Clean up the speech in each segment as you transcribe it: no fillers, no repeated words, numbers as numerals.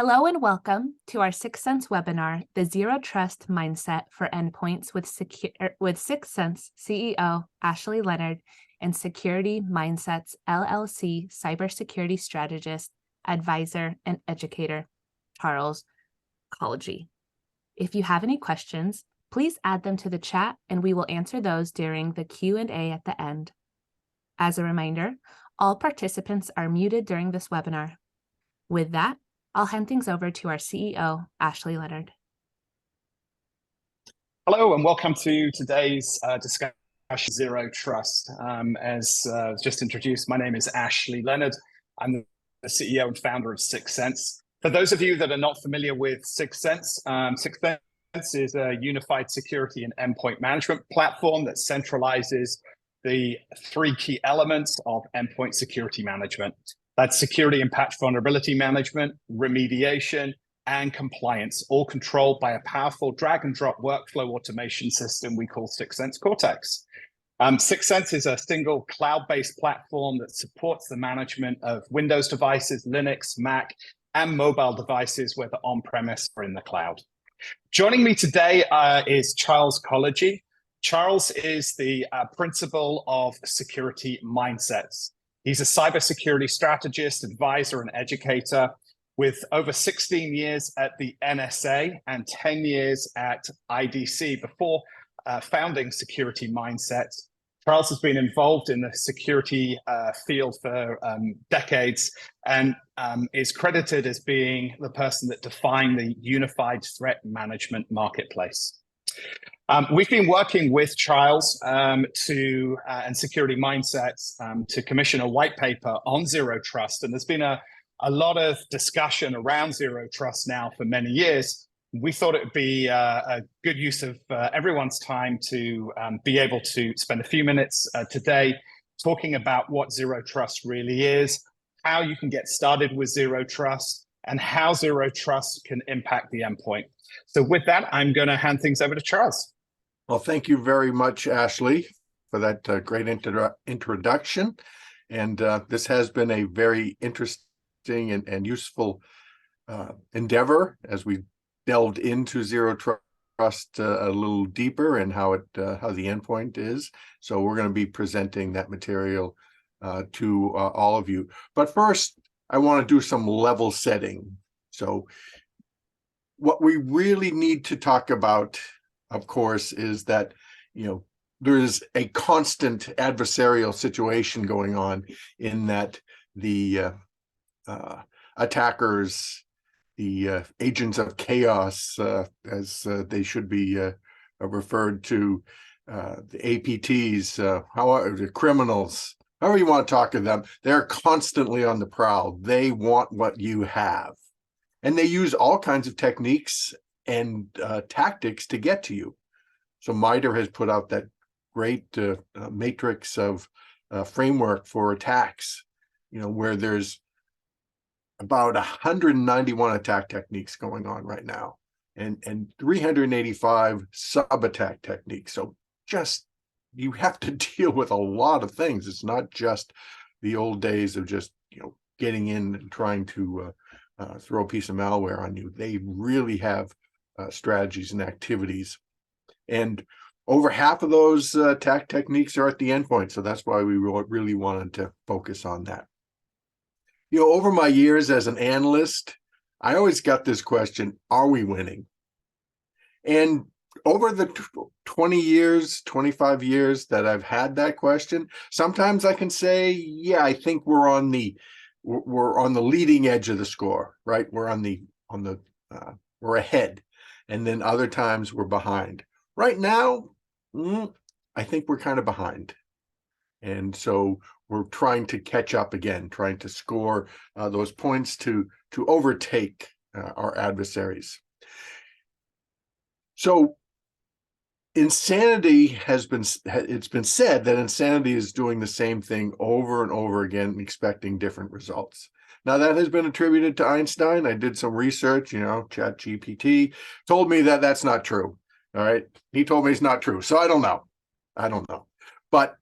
Hello and welcome to our Syxsense webinar, The Zero Trust Mindset for Endpoints with Syxsense CEO Ashley Leonard and Security Mindsets LLC cybersecurity strategist, advisor, and educator, Charles Collegy. If you have any questions, please add them to the chat and we will answer those during the Q&A at the end. As a reminder, all participants are muted during this webinar. With that, I'll hand things over to our CEO, Ashley Leonard. Hello and welcome to today's discussion, Zero Trust. As just introduced, my name is Ashley Leonard. I'm the CEO and founder of Syxsense. For those of you that are not familiar with Syxsense, Syxsense is a unified security and endpoint management platform that centralizes the three key elements of endpoint security management. That's security and patch vulnerability management, remediation, and compliance, all controlled by a powerful drag and drop workflow automation system we call Syxsense Cortex. Syxsense is a single cloud-based platform that supports the management of Windows devices, Linux, Mac, and mobile devices, whether on-premise or in the cloud. Joining me today is Charles Collegy. Charles is the principal of Security Mindsets. He's a cybersecurity strategist, advisor, and educator with over 16 years at the NSA and 10 years at IDC before founding Security Mindsets. Charles has been involved in the security field for decades and is credited as being the person that defined the unified threat management marketplace. We've been working with Charles and Security Mindsets to commission a white paper on Zero Trust. And there's been a lot of discussion around Zero Trust now for many years. We thought it would be a good use of everyone's time to be able to spend a few minutes today talking about what Zero Trust really is, how you can get started with Zero Trust, and how Zero Trust can impact the endpoint. So with that, I'm going to hand things over to Charles. Well, thank you very much, Ashley, for that great introduction. And this has been a very interesting and useful endeavor as we delved into Zero Trust a little deeper and how the endpoint is. So we're going to be presenting that material to all of you. But first, I want to do some level setting. So what we really need to talk about, of course, is that, there's a constant adversarial situation going on in that the attackers, the agents of chaos, as they should be referred to, the APTs, the criminals, however you want to talk to them, they're constantly on the prowl. They want what you have. And they use all kinds of techniques and tactics to get to you. So MITRE has put out that great matrix of framework for attacks, where there's about 191 attack techniques going on right now and 385 sub-attack techniques. So you have to deal with a lot of things. It's not just the old days of just, getting in and trying to throw a piece of malware on you. They really have strategies and activities. And over half of those attack techniques are at the endpoint. So that's why we really wanted to focus on that. Over my years as an analyst, I always got this question, are we winning? And over the 20 years, 25 years that I've had that question, sometimes I can say, yeah, I think we're on the leading edge of the score, right? We're ahead. And then other times we're behind. Right now, I think we're kind of behind. And so we're trying to catch up again, trying to score those points to overtake our adversaries. So insanity it's been said that insanity is doing the same thing over and over again, expecting different results. Now, that has been attributed to Einstein. I did some research, ChatGPT told me that that's not true. All right. He told me it's not true. So I don't know. But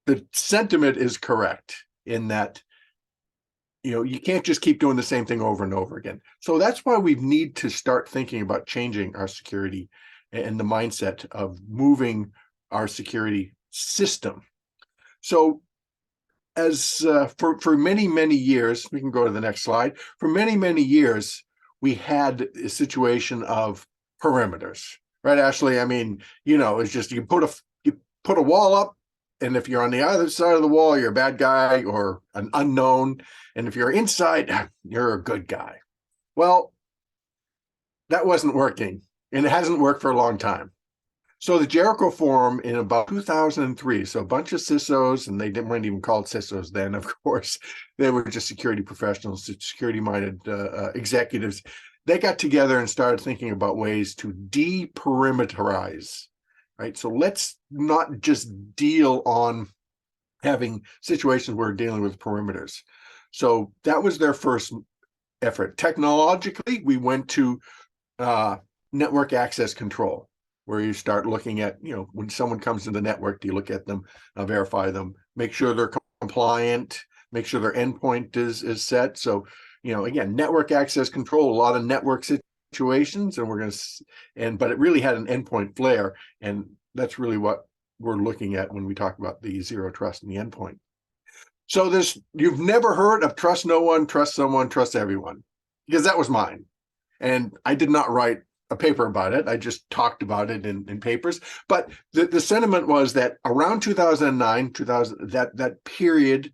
the sentiment is correct in that you can't just keep doing the same thing over and over again. So that's why we need to start thinking about changing our security and the mindset of moving our security system. So as for many years, we can go to the next slide. For many years, we had a situation of perimeters, right, Ashley? I mean, it's just you put a wall up, and if you're on the other side of the wall, you're a bad guy or an unknown, and if you're inside, you're a good guy. Well, that wasn't working, and it hasn't worked for a long time. So the Jericho Forum in about 2003, so a bunch of CISOs, and they weren't even called CISOs then, of course. They were just security professionals, security-minded executives. They got together and started thinking about ways to deperimeterize, right? So let's not just deal on having situations where we're dealing with perimeters. So that was their first effort. Technologically, we went to network access control, where you start looking at, when someone comes to the network, do you look at them, verify them, make sure they're compliant, make sure their endpoint is set. So, again, network access control, a lot of network situations, and but it really had an endpoint flair, and that's really what we're looking at when we talk about the zero trust in the endpoint. So you've never heard of trust no one, trust someone, trust everyone, because that was mine. And I did not write a paper about it. I just talked about it in papers. But the sentiment was that around 2009, that period,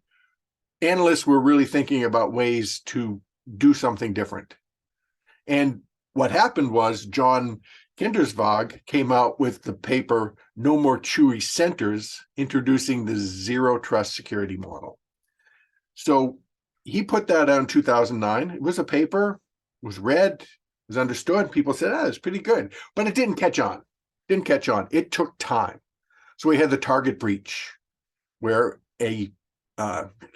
analysts were really thinking about ways to do something different. And what happened was John Kindersvag came out with the paper No More Chewy Centers, introducing the zero trust security model. So he put that out in 2009. It was a paper, it was read, was understood. People said, it's pretty good, but it didn't catch on. It took time. So we had the target breach, where a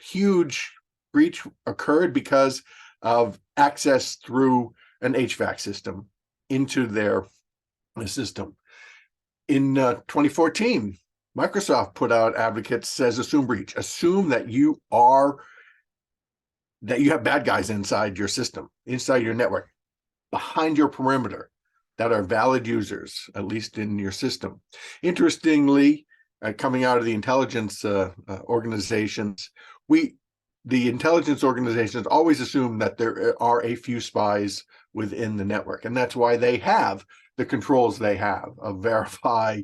huge breach occurred because of access through an HVAC system into their system. In 2014, Microsoft put out advocates says assume breach. Assume that you have bad guys inside your system, inside your network, behind your perimeter, that are valid users, at least in your system. Interestingly, coming out of the intelligence organizations, the intelligence organizations always assume that there are a few spies within the network, and that's why they have the controls they have of verify,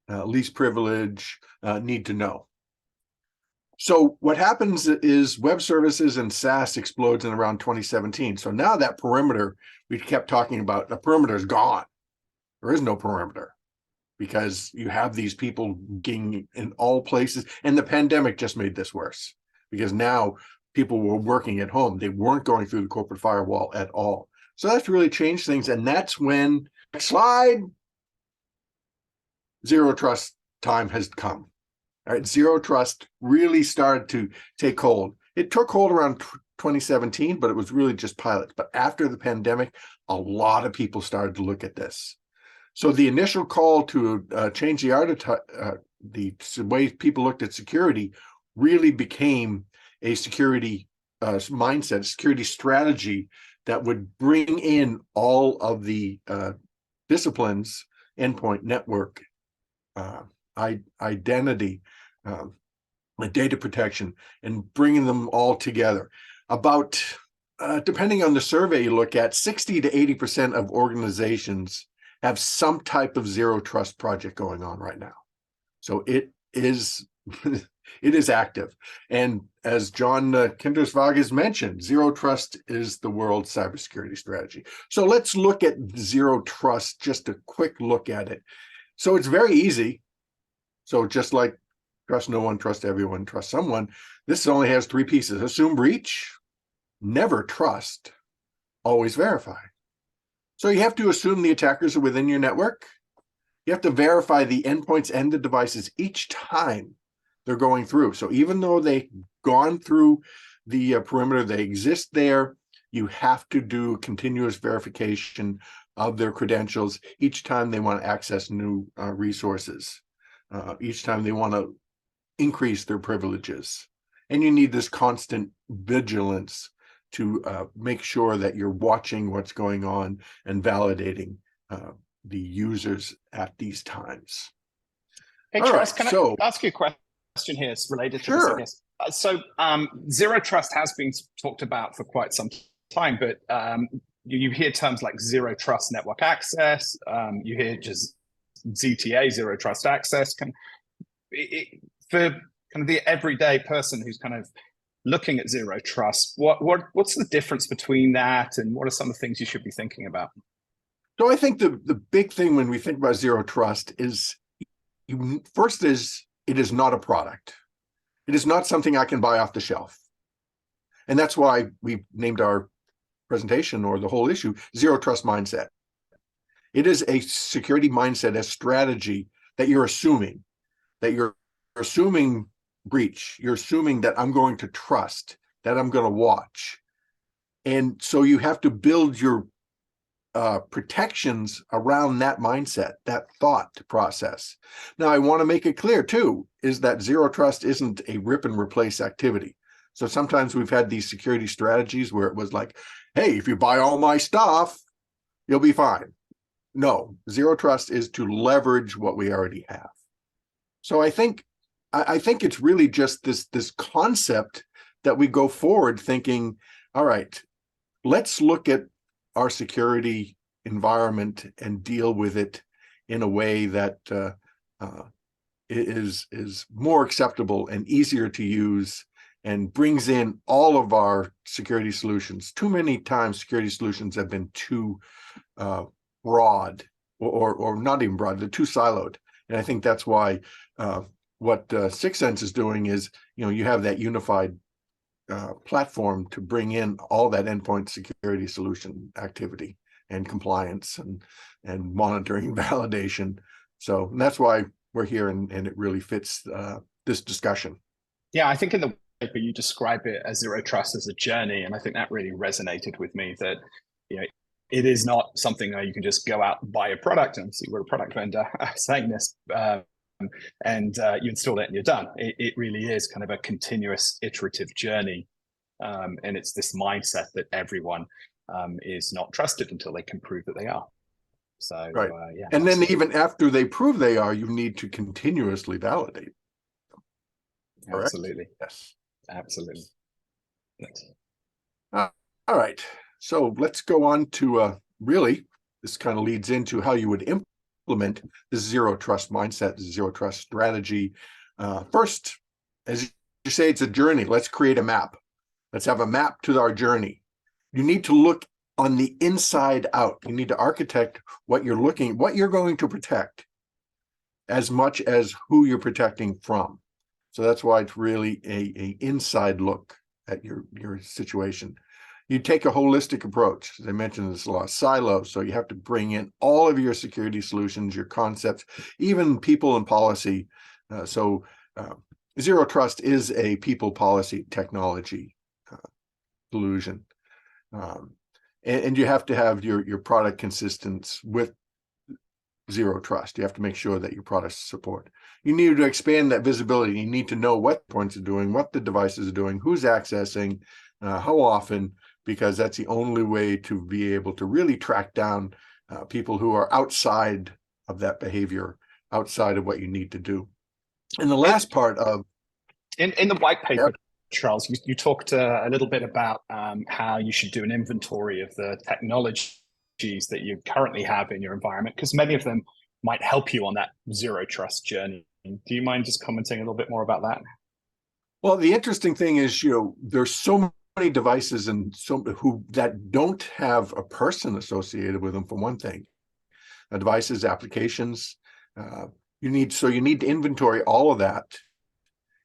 least privilege, need to know. So what happens is web services and SaaS explodes in around 2017. So now that perimeter we kept talking about, the perimeter is gone. There is no perimeter because you have these people getting in all places. And the pandemic just made this worse because now people were working at home. They weren't going through the corporate firewall at all. So that's really changed things. And that's when, next slide, zero trust time has come. All right, zero trust really started to take hold. It took hold around 2017, but it was really just pilots. But after the pandemic, a lot of people started to look at this. So the initial call to change the art of the way people looked at security really became a security mindset, a security strategy that would bring in all of the disciplines, endpoint, network, identity, data protection, and bringing them all together. About, depending on the survey you look at, 60 to 80% of organizations have some type of zero trust project going on right now. So it is it is active. And as John Kindersvag has mentioned, zero trust is the world's cybersecurity strategy. So let's look at zero trust, just a quick look at it. So it's very easy. So just like trust no one, trust everyone, trust someone, this only has three pieces: assume breach, never trust, always verify. So you have to assume the attackers are within your network. You have to verify the endpoints and the devices each time they're going through. So even though they've gone through the perimeter, they exist there, you have to do continuous verification of their credentials each time they want to access new resources, each time they want to increase their privileges. and you need this constant vigilance to make sure that you're watching what's going on and validating the users at these times. Hey, All Charles, right, can so I ask you a question here? It's related to this, I sure. guess. So zero trust has been talked about for quite some time, but you hear terms like zero trust network access. You hear just ZTA, zero trust access. For kind of the everyday person who's kind of looking at zero trust, what's the difference between that, and what are some of the things you should be thinking about? So I think the big thing when we think about zero trust is, first is, it is not a product. It is not something I can buy off the shelf. And that's why we named our presentation, or the whole issue, Zero Trust Mindset. It is a security mindset, a strategy that you're assuming breach. You're assuming that I'm going to trust, that I'm going to watch. And so you have to build your protections around that mindset, that thought process. Now, I want to make it clear too, is that zero trust isn't a rip and replace activity. So sometimes we've had these security strategies where it was like, hey, if you buy all my stuff, you'll be fine. No, zero trust is to leverage what we already have. So I think it's really just this concept that we go forward thinking, all right, let's look at our security environment and deal with it in a way that is more acceptable and easier to use, and brings in all of our security solutions. Too many times security solutions have been too broad, or not even broad, they're too siloed. And I think that's why what Syxsense is doing is, you have that unified platform to bring in all that endpoint security solution activity and compliance and monitoring validation. So that's why we're here, and it really fits this discussion. Yeah, I think in the paper you describe it as zero trust as a journey, and I think that really resonated with me, that it is not something where you can just go out and buy a product, and see, we're a product vendor saying this, and you install it and you're done. It really is kind of a continuous iterative journey, and it's this mindset that everyone is not trusted until they can prove that they are. So right, yeah, and then even after they prove they are, you need to continuously validate. Correct? Absolutely. Yes, absolutely. All right, so let's go on to really, this kind of leads into how you would implement the zero trust mindset, the zero trust strategy. First, as you say, it's a journey. Let's create a map. Let's have a map to our journey. You need to look on the inside out. You need to architect what you're going to protect, as much as who you're protecting from. So that's why it's really a inside look at your situation. You take a holistic approach. As I mentioned, there's a lot of silos, so you have to bring in all of your security solutions, your concepts, even people and policy. Zero trust is a people, policy, technology solution. And you have to have your product consistent with zero trust. You have to make sure that your products support. You need to expand that visibility. You need to know what points are doing, what the devices are doing, who's accessing, how often, because that's the only way to be able to really track down people who are outside of that behavior, outside of what you need to do. And the last part of in the white paper, Charles, you talked a little bit about how you should do an inventory of the technologies that you currently have in your environment, because many of them might help you on that zero trust journey. Do you mind just commenting a little bit more about that? Well, the interesting thing is, there's so many devices and that don't have a person associated with them, for one thing. Devices, applications, you need to inventory all of that.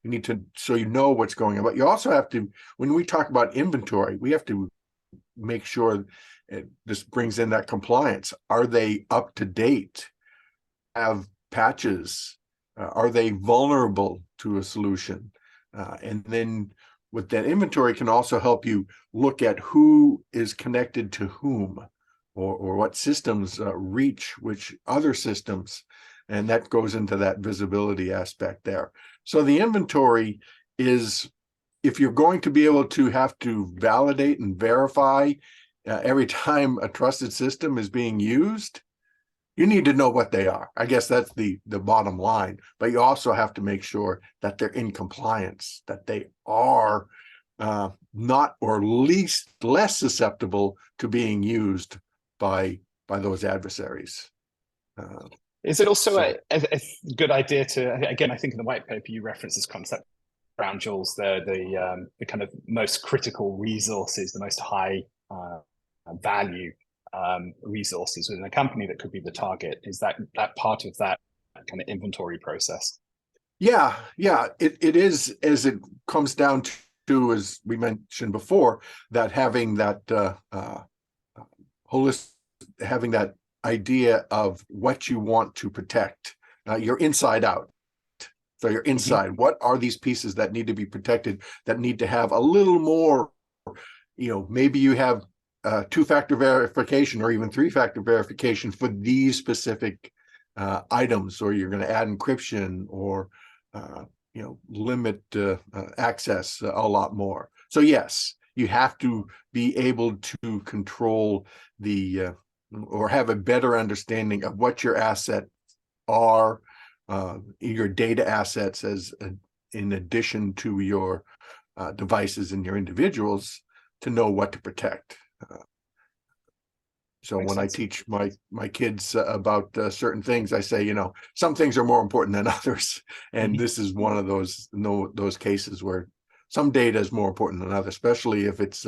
You need to, so you know what's going on. But you also have to, when we talk about inventory, we have to make sure this brings in that compliance. Are they up to date? Have patches? Are they vulnerable to a solution? And then with that inventory can also help you look at who is connected to whom, or what systems reach which other systems. And that goes into that visibility aspect there. So the inventory is if you're going to be able to have to validate and verify every time a trusted system is being used, you need to know what they are. I guess that's the bottom line. But you also have to make sure that they're in compliance, that they are not or least less susceptible to being used by those adversaries. Is it also so- a good idea to, again, I think in the white paper you reference this concept, crown jewels, the kind of most critical resources, the most high value resources within a company that could be the target? Is that part of that kind of inventory process? Yeah, it is, as it comes down to, as we mentioned before, that having that holistic, having that idea of what you want to protect. You're inside out. So you're inside. What are these pieces that need to be protected, that need to have a little more, maybe you have two-factor verification or even three-factor verification for these specific items, or you're going to add encryption or, limit access a lot more. So yes, you have to be able to control or have a better understanding of what your assets are, your data assets, in addition to your devices and your individuals, to know what to protect. So Makes when sense. I teach my kids about certain things, I say, some things are more important than others, and this is one of those cases where some data is more important than others, especially if it's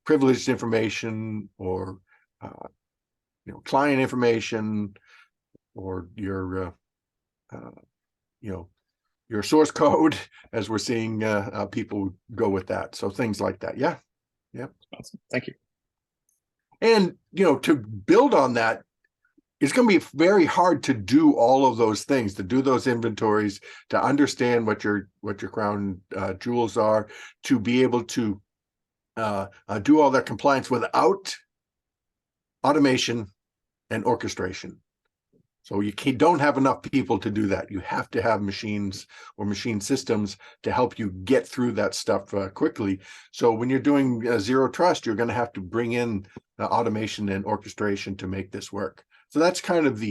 privileged information or client information, or your source code, as we're seeing people go with that. So things like that. Yeah. Awesome. Thank you. And to build on that, it's going to be very hard to do all of those things, to do those inventories, to understand what your crown jewels are, to be able to do all that compliance without automation and orchestration. So you don't have enough people to do that. You have to have machines or machine systems to help you get through that stuff quickly. So when you're doing zero trust, you're going to have to bring in automation and orchestration to make this work. So that's kind of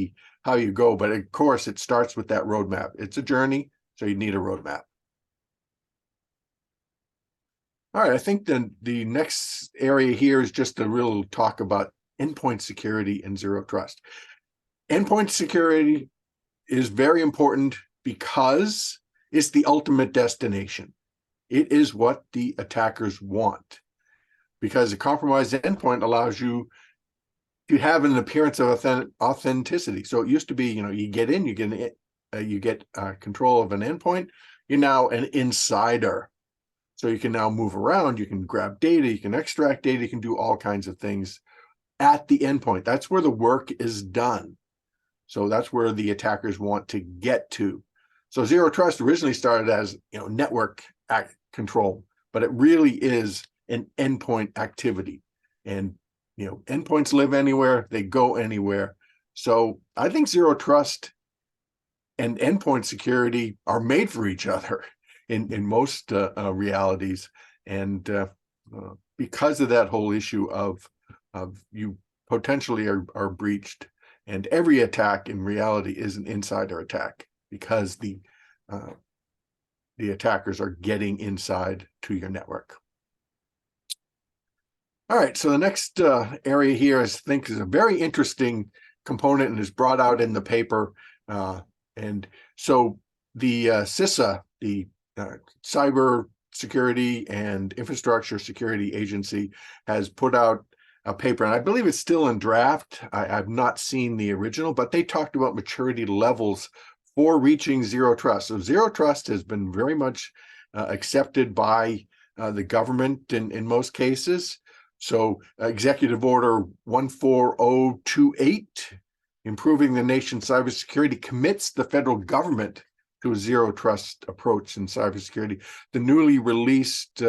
how you go. But of course, it starts with that roadmap. It's a journey, so you need a roadmap. All right, I think the next area here is just a real talk about endpoint security and zero trust. Endpoint security is very important because it's the ultimate destination. It is what the attackers want, because a compromised endpoint allows you to have an appearance of authenticity. So it used to be, you get in, you get control of an endpoint. You're now an insider. So you can now move around, you can grab data, you can extract data, you can do all kinds of things at the endpoint. That's where the work is done. So that's where the attackers want to get to. So zero trust originally started as network control, but it really is an endpoint activity. And endpoints live anywhere, they go anywhere. So I think zero trust and endpoint security are made for each other in most realities. And because of that whole issue of you potentially are breached. And every attack in reality is an insider attack, because the attackers are getting inside to your network. All right, so the next area here I think is a very interesting component and is brought out in the paper. And so the CISA, the Cyber Security and Infrastructure Security Agency, has put out a paper, and I believe it's still in draft. I've not seen the original, but they talked about maturity levels for reaching zero trust. So zero trust has been very much accepted by the government in most cases. So Executive Order 14028, improving the nation's cybersecurity, commits the federal government to a zero trust approach in cybersecurity. The newly released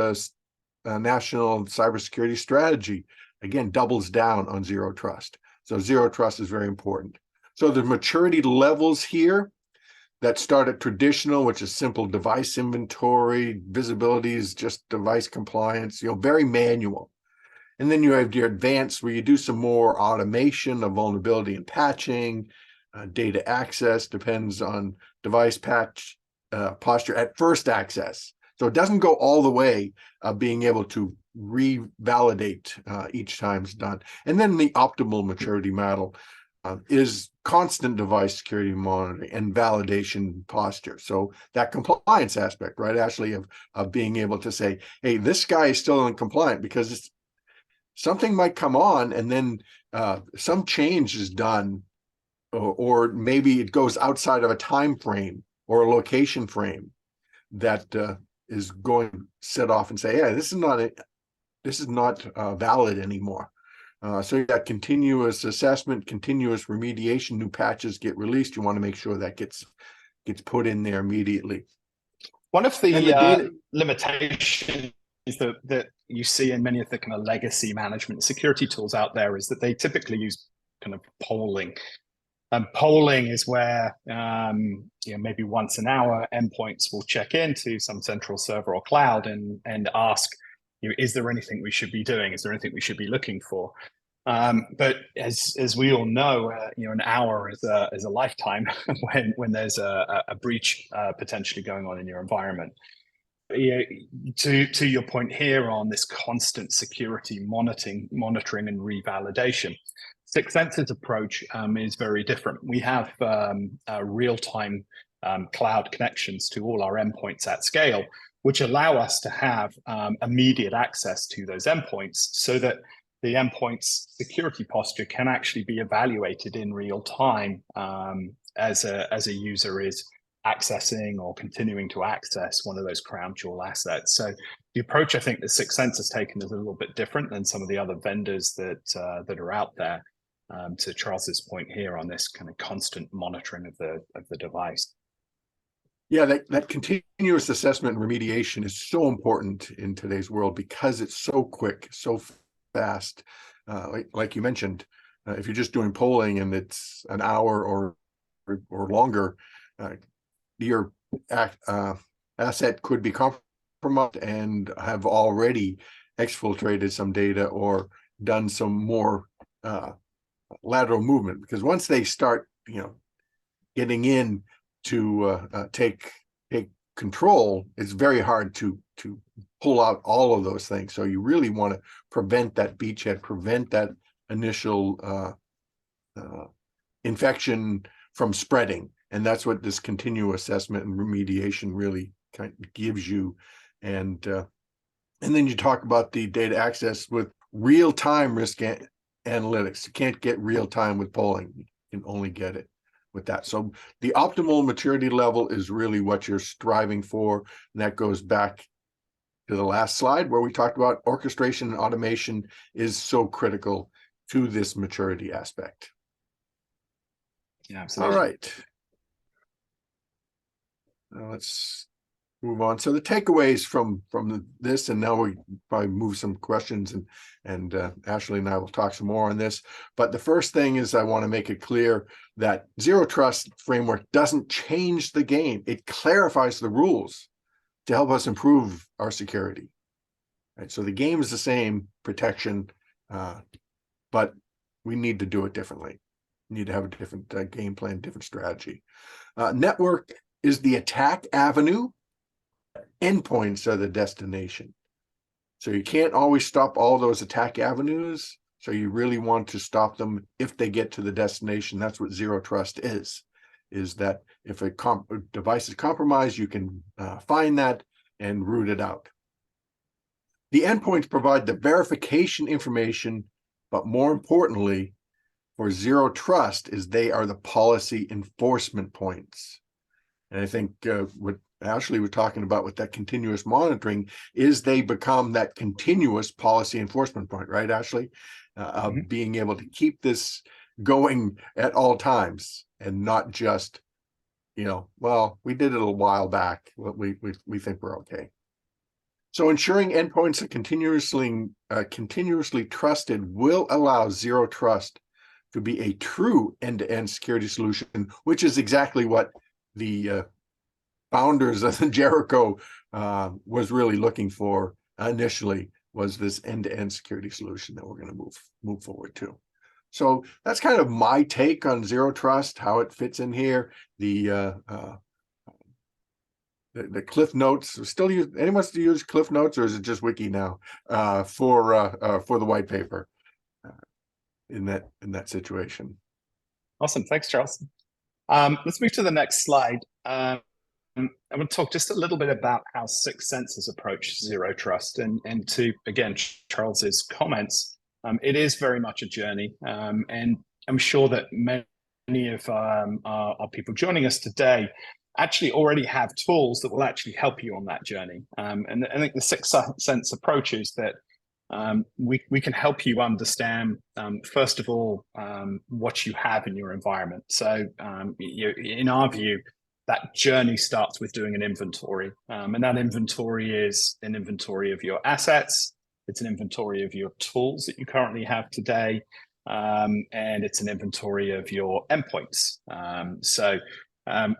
National Cybersecurity Strategy, again, doubles down on zero trust. So zero trust is very important. So the maturity levels here, that start at traditional, which is simple device inventory, visibility is just device compliance, very manual. And then you have your advanced, where you do some more automation of vulnerability and patching, data access depends on device patch posture at first access. So it doesn't go all the way being able to revalidate each time it's done. And then the optimal maturity model is constant device security monitoring and validation posture. So that compliance aspect, right, Ashley, of being able to say, hey, this guy is still uncompliant because something might come on and then some change is done, or maybe it goes outside of a time frame or a location frame that is going to set off and say, yeah, this is not valid anymore. So you got continuous assessment, continuous remediation, new patches get released. You want to make sure that gets put in there immediately. One of the limitations that you see in many of the kind of legacy management security tools out there is that they typically use kind of polling. Polling is where maybe once an hour, endpoints will check into some central server or cloud and ask, is there anything we should be doing? Is there anything we should be looking for? But as we all know, an hour is a lifetime when there's a breach potentially going on in your environment. To your point here on this constant security monitoring and revalidation, Syxsense's approach is very different. We have real-time cloud connections to all our endpoints at scale, which allow us to have immediate access to those endpoints so that the endpoint's security posture can actually be evaluated in real time as a user is accessing or continuing to access one of those crown jewel assets. So the approach I think that Syxsense has taken is a little bit different than some of the other vendors that are out there. To Charles's point here on this kind of constant monitoring of the device. Yeah, that continuous assessment and remediation is so important in today's world because it's so quick, so fast. Like you mentioned, if you're just doing polling and it's an hour or longer, your asset could be compromised and have already exfiltrated some data or done some more lateral movement, because once they start getting in to take control, it's very hard to pull out all of those things. So you really want to prevent that beachhead, prevent that initial infection from spreading, and that's what this continuous assessment and remediation really kind of gives you. And then you talk about the data access with real-time risk analytics. You can't get real-time with polling. You can only get it with that. So the optimal maturity level is really what you're striving for. And that goes back to the last slide where we talked about orchestration and automation is so critical to this maturity aspect. Yeah, absolutely. All right. Now let's move on. So the takeaways from this, and now we probably move some questions, and Ashley and I will talk some more on this. But the first thing is I want to make it clear that Zero Trust framework doesn't change the game. It clarifies the rules to help us improve our security. Right? So the game is the same, protection, but we need to do it differently. We need to have a different game plan, different strategy. Network is the attack avenue. Endpoints are the destination. So you can't always stop all those attack avenues. So you really want to stop them if they get to the destination. That's what Zero Trust is that if a device is compromised, you can find that and root it out. The endpoints provide the verification information, but more importantly, for Zero Trust is they are the policy enforcement points. And I think what Ashley was talking about with that continuous monitoring is they become that continuous policy enforcement point, right, Ashley? Of being able to keep this going at all times and not just, well, we did it a while back. We think we're okay. So ensuring endpoints are continuously trusted will allow Zero Trust to be a true end-to-end security solution, which is exactly what the founders of Jericho was really looking for initially, was this end-to-end security solution that we're going to move forward to. So that's kind of my take on Zero Trust, how it fits in here. The Cliff Notes. Still use, anyone still use Cliff Notes, or is it just Wiki now for the white paper in that situation? Awesome, thanks, Charles. Let's move to the next slide. I want to talk just a little bit about how Syxsense has approached Zero Trust, and to, again, Charles's comments, it is very much a journey, and I'm sure that many of our people joining us today actually already have tools that will actually help you on that journey. And I think the Syxsense approach is that we can help you understand, first of all, what you have in your environment. So in our view, that journey starts with doing an inventory. And that inventory is an inventory of your assets. It's an inventory of your tools that you currently have today. And it's an inventory of your endpoints. So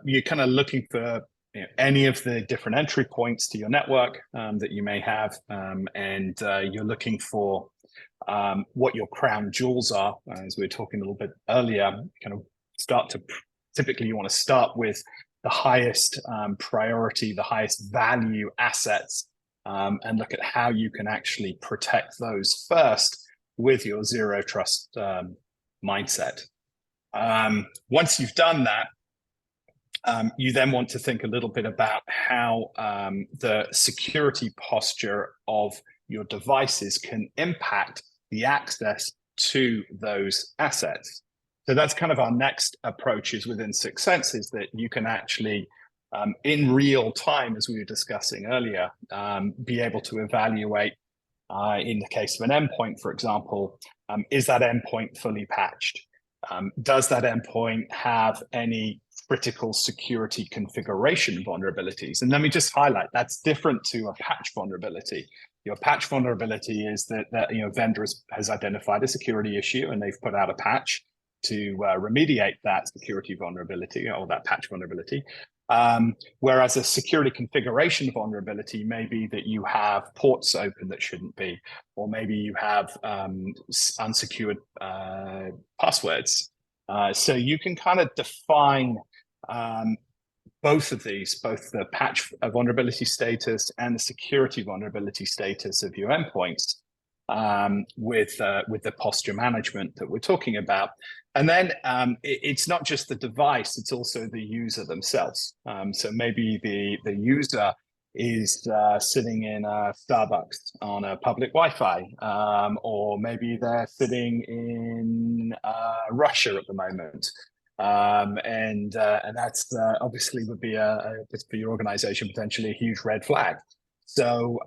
you're kind of looking for any of the different entry points to your network that you may have, and you're looking for what your crown jewels are. As we were talking a little bit earlier, kind of typically you want to start with the highest priority, the highest value assets, and look at how you can actually protect those first with your Zero Trust mindset. Once you've done that, you then want to think a little bit about how the security posture of your devices can impact the access to those assets. So that's kind of our next approach is within Syxsense, is that you can actually, in real time, as we were discussing earlier, be able to evaluate, in the case of an endpoint, for example, is that endpoint fully patched? Does that endpoint have any critical security configuration vulnerabilities? And let me just highlight, that's different to a patch vulnerability. Your patch vulnerability is that vendor has identified a security issue and they've put out a patch to remediate that security vulnerability or that patch vulnerability. Whereas a security configuration vulnerability may be that you have ports open that shouldn't be, or maybe you have unsecured passwords. So you can kind of define both of these, both the patch vulnerability status and the security vulnerability status of your endpoints with the posture management that we're talking about. And then it's not just the device, it's also the user themselves. So maybe the user is sitting in a Starbucks on a public Wi-Fi, or maybe they're sitting in Russia at the moment. And that's obviously would be for your organization potentially a huge red flag. So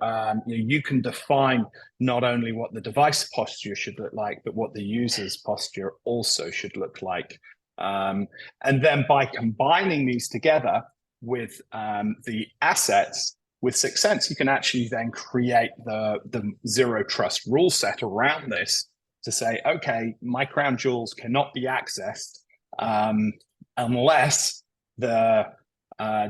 you can define not only what the device posture should look like, but what the user's posture also should look like. And then by combining these together with the assets with Syxsense, you can actually then create the Zero Trust rule set around this to say, okay, my crown jewels cannot be accessed unless the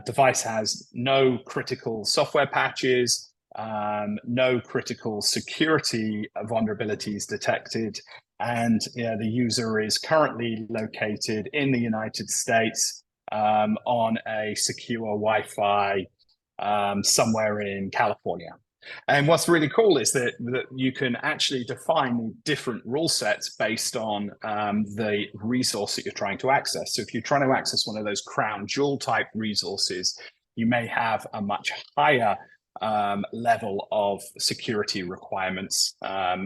device has no critical software patches, no critical security vulnerabilities detected, and the user is currently located in the United States on a secure Wi-Fi somewhere in California. And what's really cool is that you can actually define different rule sets based on the resource that you're trying to access. So if you're trying to access one of those crown jewel type resources, you may have a much higher level of security requirements.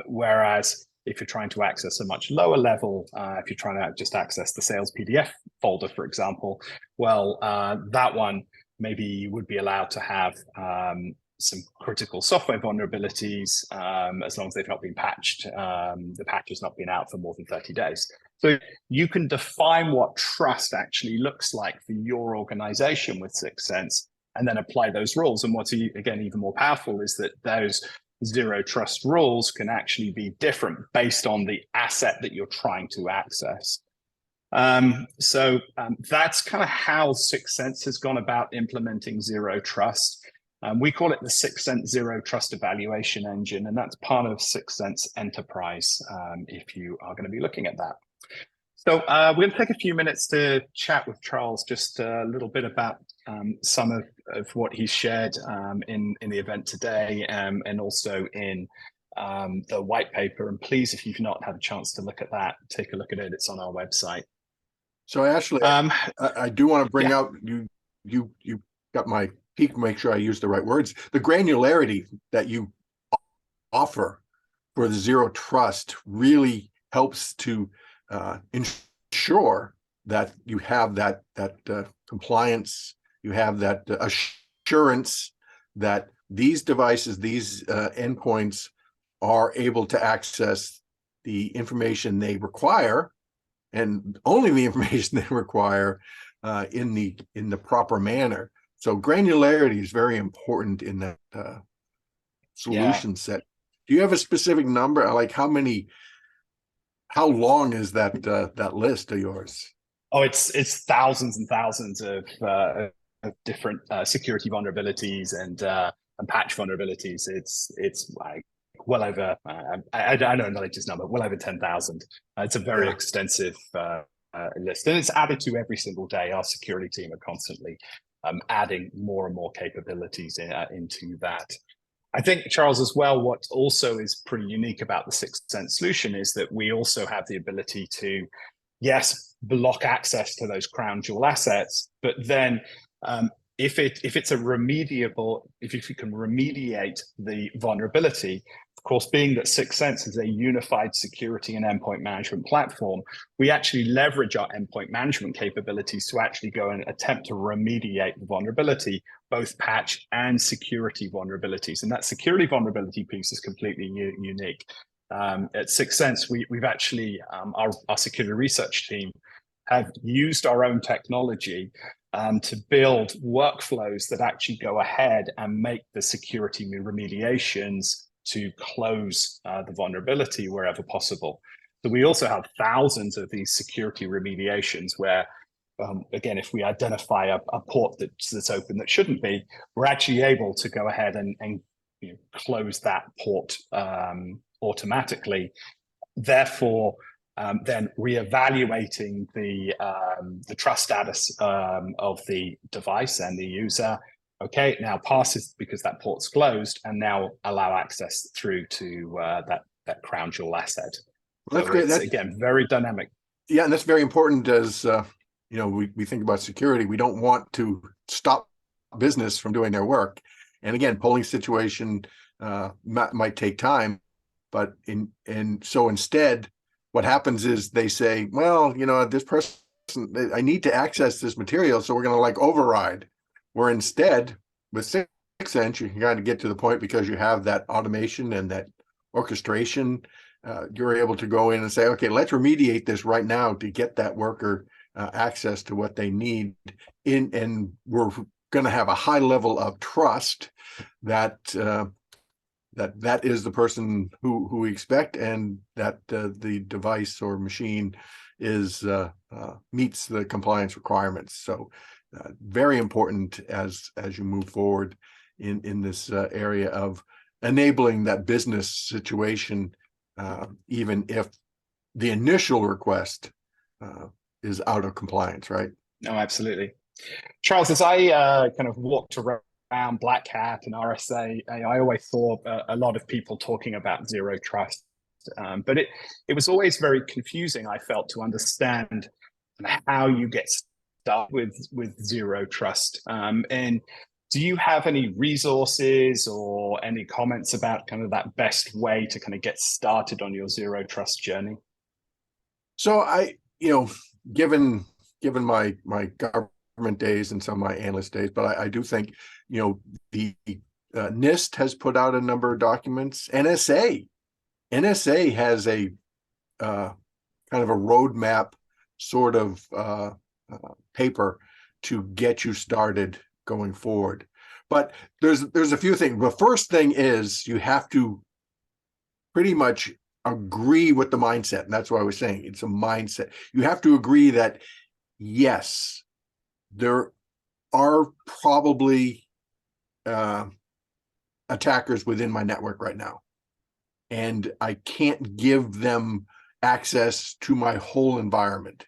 Whereas if you're trying to access a much lower level, if you're trying to just access the sales PDF folder, for example, well, that one, maybe you would be allowed to have some critical software vulnerabilities as long as they've not been patched. The patch has not been out for more than 30 days. So you can define what trust actually looks like for your organization with Syxsense and then apply those rules. And what's, again, even more powerful is that those Zero Trust rules can actually be different based on the asset that you're trying to access. That's kind of how Syxsense has gone about implementing Zero Trust. We call it the Syxsense Zero Trust Evaluation Engine, and that's part of Syxsense Enterprise, if you are going to be looking at that. So we're going to take a few minutes to chat with Charles just a little bit about some of what he's shared in the event today, and also in the white paper. And please, if you've not had a chance to look at that, take a look at it. It's on our website. So Ashley, I do want to bring out, you got my peak, make sure I use the right words. The granularity that you offer for the Zero Trust really helps to ensure that you have that compliance, you have that assurance that these devices, these endpoints are able to access the information they require, and only the information they require in the proper manner. So granularity is very important in that solution set. Do you have a specific number, like how long is that list of yours? Oh, it's thousands and thousands of different security vulnerabilities and patch vulnerabilities. It's like well over, I don't know the latest number, well over 10,000. It's a very extensive list, and it's added to every single day. Our security team are constantly adding more and more capabilities into that. I think, Charles, as well, what also is pretty unique about the Syxsense solution is that we also have the ability to, yes, block access to those crown jewel assets, but then if it's a remediable, if you can remediate the vulnerability, of course, being that Syxsense is a unified security and endpoint management platform, we actually leverage our endpoint management capabilities to actually go and attempt to remediate the vulnerability, both patch and security vulnerabilities. And that security vulnerability piece is completely unique. At Syxsense, we've actually, our security research team have used our own technology to build workflows that actually go ahead and make the security remediations to close the vulnerability wherever possible. So we also have thousands of these security remediations where, again, if we identify a port that's open that shouldn't be, we're actually able to go ahead and close that port automatically. Therefore, then reevaluating the trust status of the device and the user. Okay, now passes because that port's closed, and now allow access through to that crown jewel asset. Well, that's great. That's, again, very dynamic. Yeah, and that's very important as we think about security. We don't want to stop business from doing their work. And again, polling situation might take time, but so instead, what happens is they say, well, this person, I need to access this material, so we're going to override. Where instead, with Syxsense, you can kind of get to the point because you have that automation and that orchestration. You're able to go in and say, okay, let's remediate this right now to get that worker access to what they need. And we're going to have a high level of trust that that is the person who we expect, and that the device or machine is meets the compliance requirements. So very important as you move forward in this area of enabling that business situation, even if the initial request is out of compliance, right? No, absolutely. Charles, as I kind of walked around Black Hat and RSA, I always saw a lot of people talking about Zero Trust, but it was always very confusing, I felt, to understand how you get started with Zero Trust. And do you have any resources or any comments about kind of that best way to kind of get started on your Zero Trust journey? So I, given my government days and some of my analyst days, but I do think, the NIST has put out a number of documents. NSA has a kind of a roadmap sort of paper to get you started going forward. But there's a few things. The first thing is you have to pretty much agree with the mindset. And that's why I was saying it's a mindset. You have to agree that, yes, there are probably attackers within my network right now, and I can't give them access to my whole environment.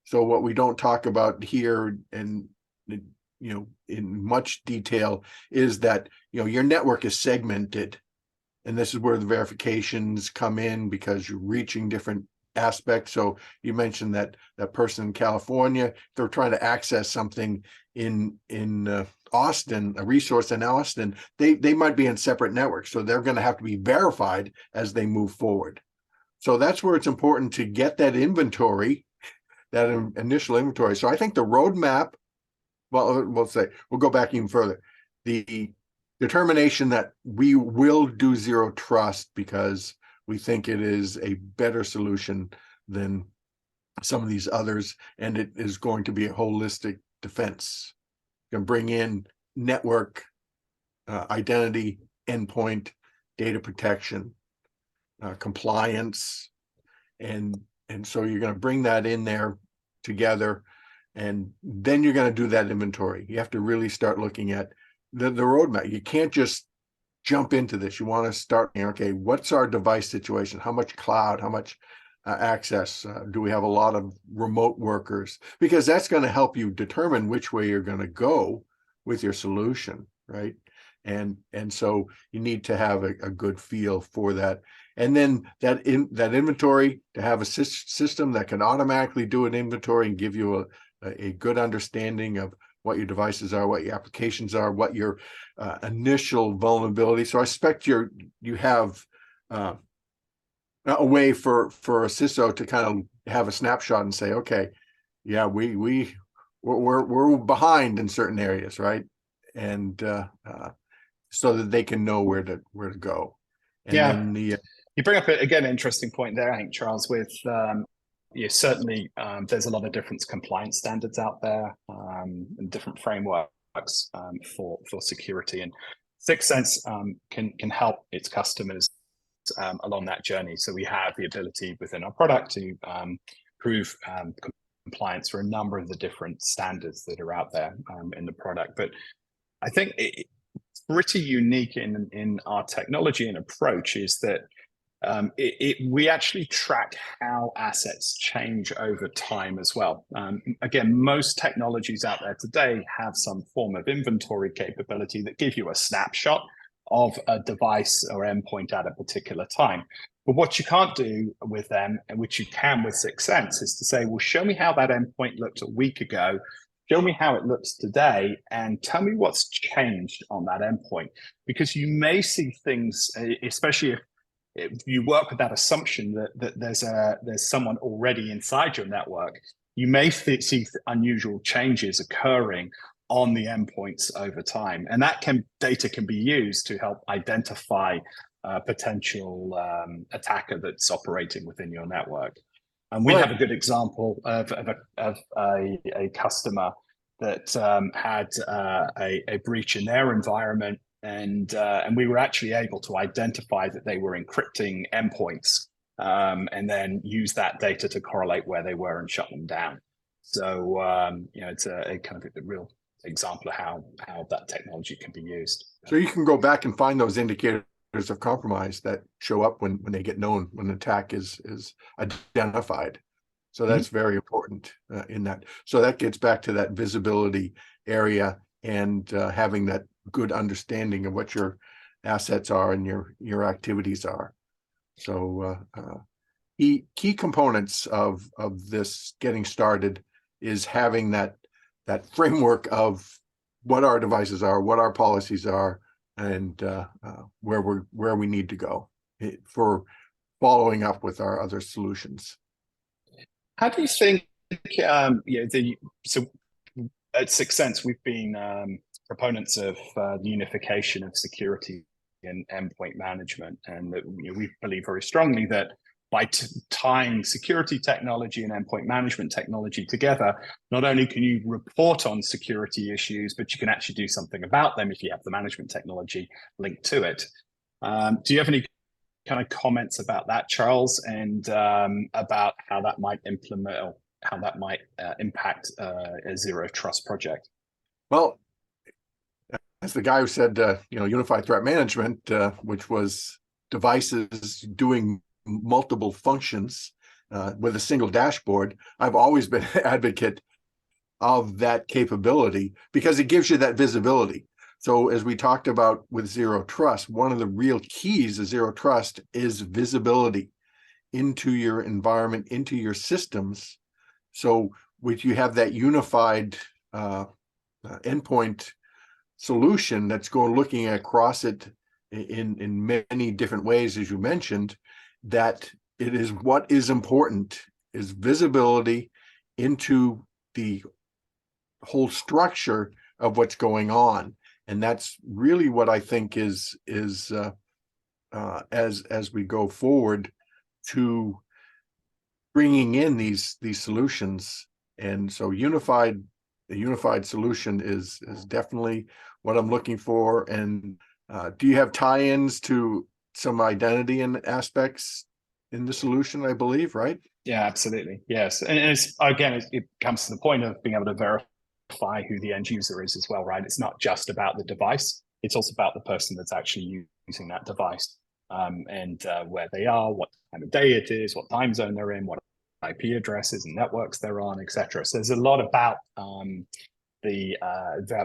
So what we don't talk about here, and in much detail, is that your network is segmented, and this is where the verifications come in, because you're reaching different aspects. So you mentioned that person in California, they're trying to access something in Austin, a resource in Austin, they might be in separate networks, so they're going to have to be verified as they move forward. So that's where it's important to get that inventory, that initial inventory. So I think the roadmap, well, we'll go back even further. The determination that we will do zero trust because we think it is a better solution than some of these others, and it is going to be a holistic defense. You can bring in network, identity, endpoint, data protection, compliance, and so you're going to bring that in there together, and then you're going to do that inventory. You have to really start looking at the roadmap. You can't just jump into this. You want to start, okay, what's our device situation? How much cloud? How much access? Do we have a lot of remote workers? Because that's going to help you determine which way you're going to go with your solution, right? And so you need to have a good feel for that. And then that inventory, to have a system that can automatically do an inventory and give you a good understanding of what your devices are, what your applications are, what your initial vulnerability. So I expect you have a way for a CISO to kind of have a snapshot and say, okay, yeah, we're behind in certain areas, right? And so that they can know where to go. And then you bring up again an interesting point there, I think, Charles, with certainly there's a lot of different compliance standards out there and different frameworks for security, and Syxsense can help its customers along that journey. So we have the ability within our product to prove compliance for a number of the different standards that are out there in the product. But I think it's pretty unique in our technology and approach is that we actually track how assets change over time as well. Again, most technologies out there today have some form of inventory capability that give you a snapshot of a device or endpoint at a particular time. But what you can't do with them, and which you can with Syxsense, is to say, well, show me how that endpoint looked a week ago, show me how it looks today, and tell me what's changed on that endpoint. Because you may see things, especially if you work with that assumption that there's someone already inside your network, you may see unusual changes occurring on the endpoints over time, and that data can be used to help identify a potential attacker that's operating within your network. And we have a good example of a customer that had a breach in their environment. And we were actually able to identify that they were encrypting endpoints and then use that data to correlate where they were and shut them down. So, it's a kind of a real example of how that technology can be used. So you can go back and find those indicators of compromise that show up when they get known, when an attack is identified. So that's very important in that. So that gets back to that visibility area and having that good understanding of what your assets are and your activities are. So key components of this getting started is having that framework of what our devices are, what our policies are, and where we need to go for following up with our other solutions. How do you think? So at Syxsense, we've been proponents of the unification of security and endpoint management, and we believe very strongly that by tying security technology and endpoint management technology together, not only can you report on security issues, but you can actually do something about them if you have the management technology linked to it. Do you have any kind of comments about that, Charles, and about how that might implement or how that might impact a zero trust project? Well, as the guy who said, unified threat management, which was devices doing multiple functions with a single dashboard, I've always been an advocate of that capability because it gives you that visibility. So as we talked about with zero trust, one of the real keys of zero trust is visibility into your environment, into your systems. So if you have that unified endpoint solution that's going looking across it in many different ways, as you mentioned, that it is what is important is visibility into the whole structure of what's going on. And that's really what I think is as we go forward to bringing in these solutions. And so a unified solution is definitely what I'm looking for. And do you have tie-ins to some identity and aspects in the solution, I believe, right? Yeah, absolutely. Yes. And it's, again, it comes to the point of being able to verify who the end user is as well, right? It's not just about the device. It's also about the person that's actually using that device, and where they are, what time of day it is, what time zone they're in, what IP addresses and networks they're on, etc. So there's a lot about the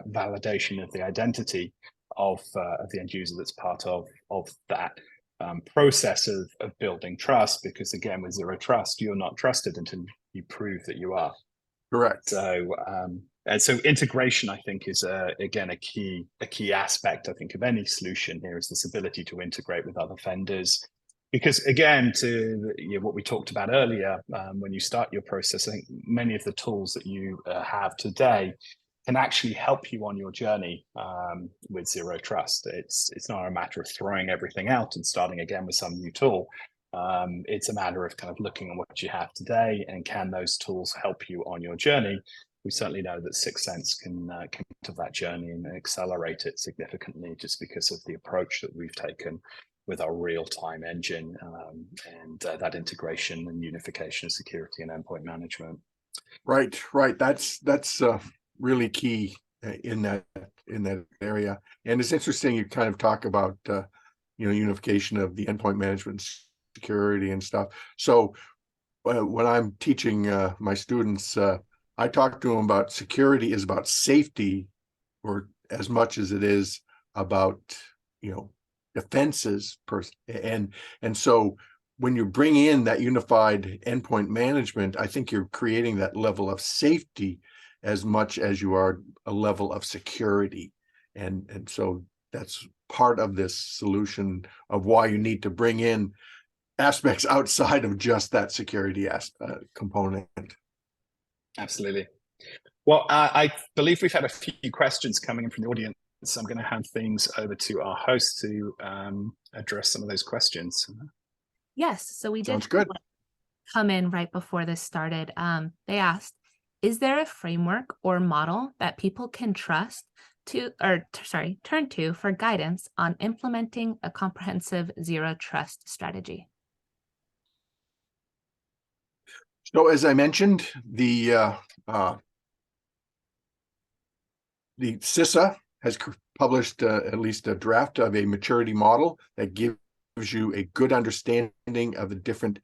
validation of the identity of the end user that's part of that process of building trust. Because again, with zero trust, you're not trusted until you prove that you are. Correct. So and so integration, I think, is again a key aspect, I think, of any solution here, is this ability to integrate with other vendors. Because again, to what we talked about earlier, when you start your process, I think many of the tools that you have today can actually help you on your journey with zero trust. It's not a matter of throwing everything out and starting again with some new tool. It's a matter of kind of looking at what you have today, and can those tools help you on your journey? We certainly know that Syxsense can to that journey and accelerate it significantly, just because of the approach that we've taken with our real-time engine, and that integration and unification of security and endpoint management. Right. That's really key in that area. And it's interesting you kind of talk about unification of the endpoint management, security and stuff. So when I'm teaching my students, I talk to them about security is about safety, or as much as it is about defenses and so when you bring in that unified endpoint management, I think you're creating that level of safety as much as you are a level of security. And so that's part of this solution of why you need to bring in aspects outside of just that security component. Absolutely. Well, I believe we've had a few questions coming in from the audience, so I'm going to hand things over to our host to address some of those questions. Yes, so we Sounds did good. come in right before this started. They asked, is there a framework or model that people can turn to for guidance on implementing a comprehensive zero trust strategy? So as I mentioned, the CISA has published at least a draft of a maturity model that gives you a good understanding of the different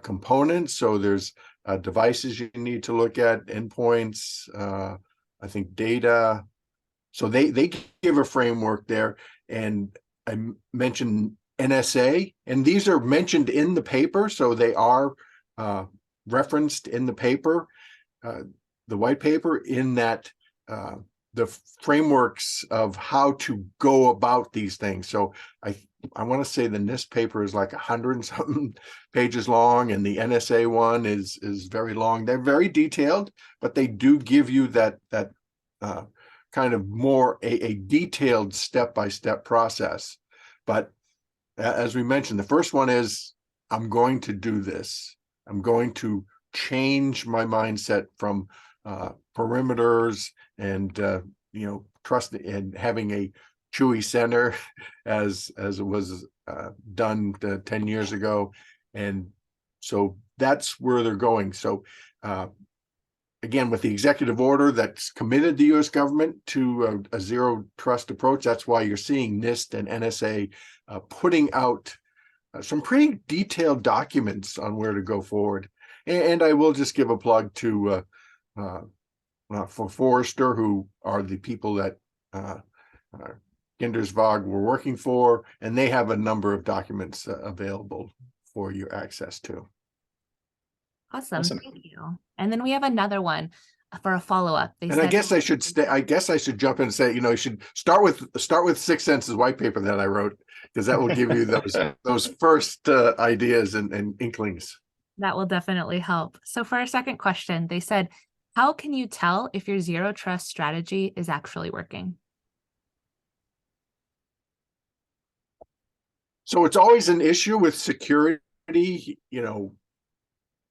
components. So there's devices you need to look at, endpoints, I think data. So they give a framework there. And I mentioned NSA, and these are mentioned in the paper. So they are referenced in the paper, the white paper, in that the frameworks of how to go about these things. So I want to say the NIST paper is like 100 and something pages long, and the NSA one is very long. They're very detailed, but they do give you that kind of more a detailed step-by-step process. But as we mentioned, the first one is, I'm going to do this. I'm going to change my mindset from perimeters and trust, and having a Chewy Center as it was done 10 years ago. And so that's where they're going. So again, with the executive order that's committed the U.S. government to a zero trust approach, that's why you're seeing NIST and NSA putting out some pretty detailed documents on where to go forward. And I will just give a plug to for Forrester, who are the people that Gindersvag were working for, and they have a number of documents available for your access to. Awesome. Thank you. And then we have another one for a follow-up. And I guess I should jump in and say, you should start with Syxsense's white paper that I wrote, because that will give you those first ideas and inklings. That will definitely help. So for our second question, they said, how can you tell if your zero trust strategy is actually working? So it's always an issue with security.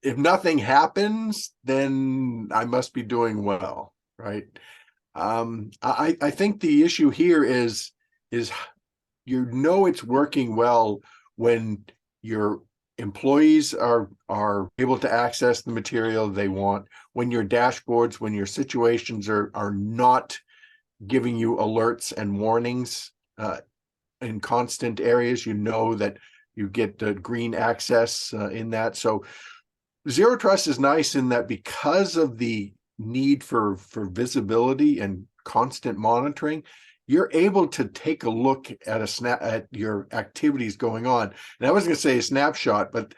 If nothing happens, then I must be doing well, right? I think the issue here is it's working well when your employees are able to access the material they want, when your dashboards, when your situations are not giving you alerts and warnings in constant areas, that you get the green access in that. So zero trust is nice in that, because of the need for visibility and constant monitoring, you're able to take a look at at your activities going on. And I wasn't going to say a snapshot, but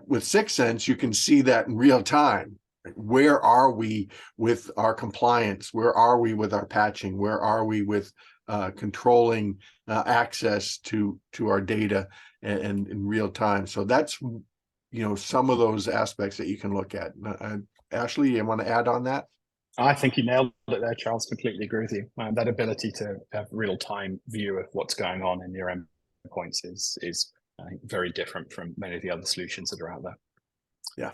with Syxsense, you can see that in real time. Where are we with our compliance? Where are we with our patching? Where are we with controlling access to our data and in real time? So that's some of those aspects that you can look at. Ashley, you want to add on that? I think you nailed it there, Charles. Completely agree with you. That ability to have real-time view of what's going on in your endpoints is I think, very different from many of the other solutions that are out there. Yeah.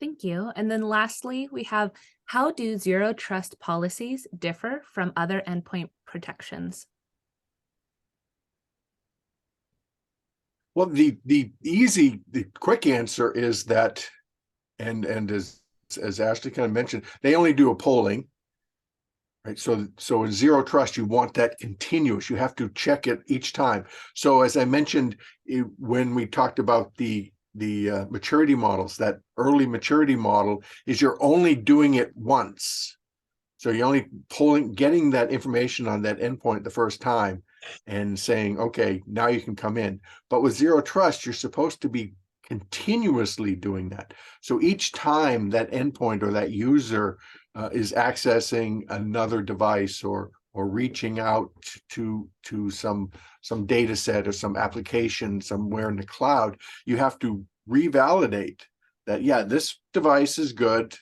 Thank you. And then lastly, we have, how do zero trust policies differ from other endpoint protections? Well, the quick answer is that, and as Ashley kind of mentioned, they only do a polling, right? So in zero trust, you want that continuous. You have to check it each time. So as I mentioned, when we talked about the maturity models, that early maturity model is you're only doing it once. So you're only getting that information on that endpoint the first time and saying, okay, now you can come in. But with zero trust, you're supposed to be continuously doing that. So each time that endpoint or that user is accessing another device or reaching out to some data set or some application somewhere in the cloud, you have to revalidate that, yeah, this device is good.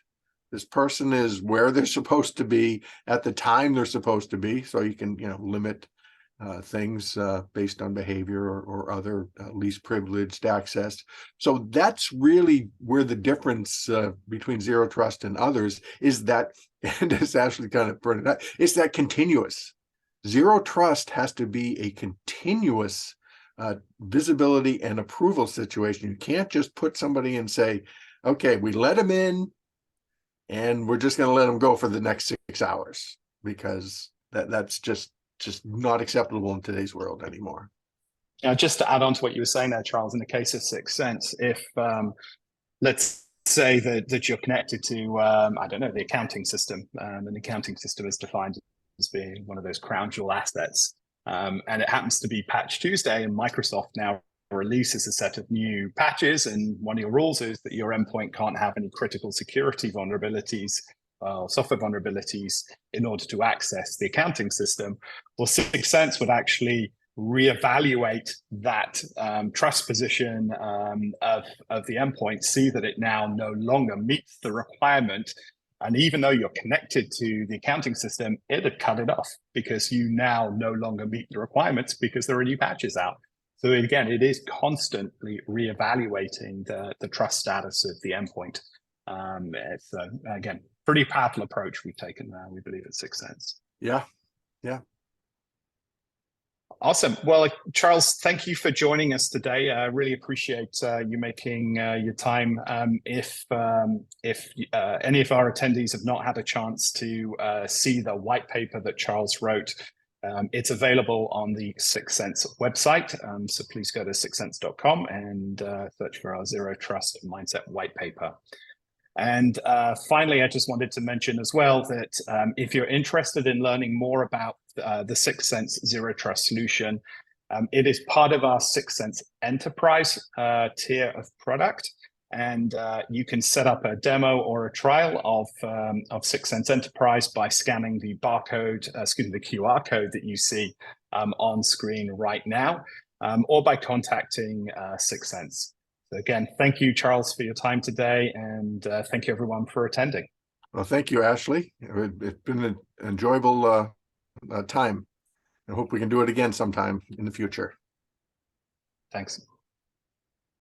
This person is where they're supposed to be at the time they're supposed to be. So you can, limit things based on behavior or other least privileged access. So that's really where the difference between zero trust and others is, that, and as Ashley kind of pointed out, it's that continuous. Zero trust has to be a continuous visibility and approval situation. You can't just put somebody and say, okay, we let them in and we're just going to let them go for the next 6 hours, because that's just not acceptable in today's world anymore. Just to add on to what you were saying there, Charles, in the case of Syxsense, if let's say that you're connected to, I don't know, the accounting system, and the accounting system is defined as being one of those crown jewel assets, and it happens to be Patch Tuesday, and Microsoft now releases a set of new patches, and one of your rules is that your endpoint can't have any critical security vulnerabilities, software vulnerabilities, in order to access the accounting system. Well, Syxsense would actually reevaluate that trust position of the endpoint, see that it now no longer meets the requirement. And even though you're connected to the accounting system, it'd cut it off because you now no longer meet the requirements because there are new patches out. So again, it is constantly reevaluating the trust status of the endpoint. It's again, pretty powerful approach we've taken there, we believe, at Syxsense. Yeah. Awesome. Well, Charles, thank you for joining us today. I really appreciate you making your time. If any of our attendees have not had a chance to see the white paper that Charles wrote, it's available on the Syxsense website. So please go to syxsense.com and search for our Zero Trust Mindset white paper. And finally, I just wanted to mention as well that if you're interested in learning more about the Syxsense Zero Trust solution, it is part of our Syxsense Enterprise tier of product. And you can set up a demo or a trial of Syxsense Enterprise by scanning the the QR code that you see on screen right now, or by contacting Syxsense. So again, thank you, Charles, for your time today, and thank you, everyone, for attending. Well, thank you, Ashley. It's been an enjoyable time. I hope we can do it again sometime in the future. Thanks.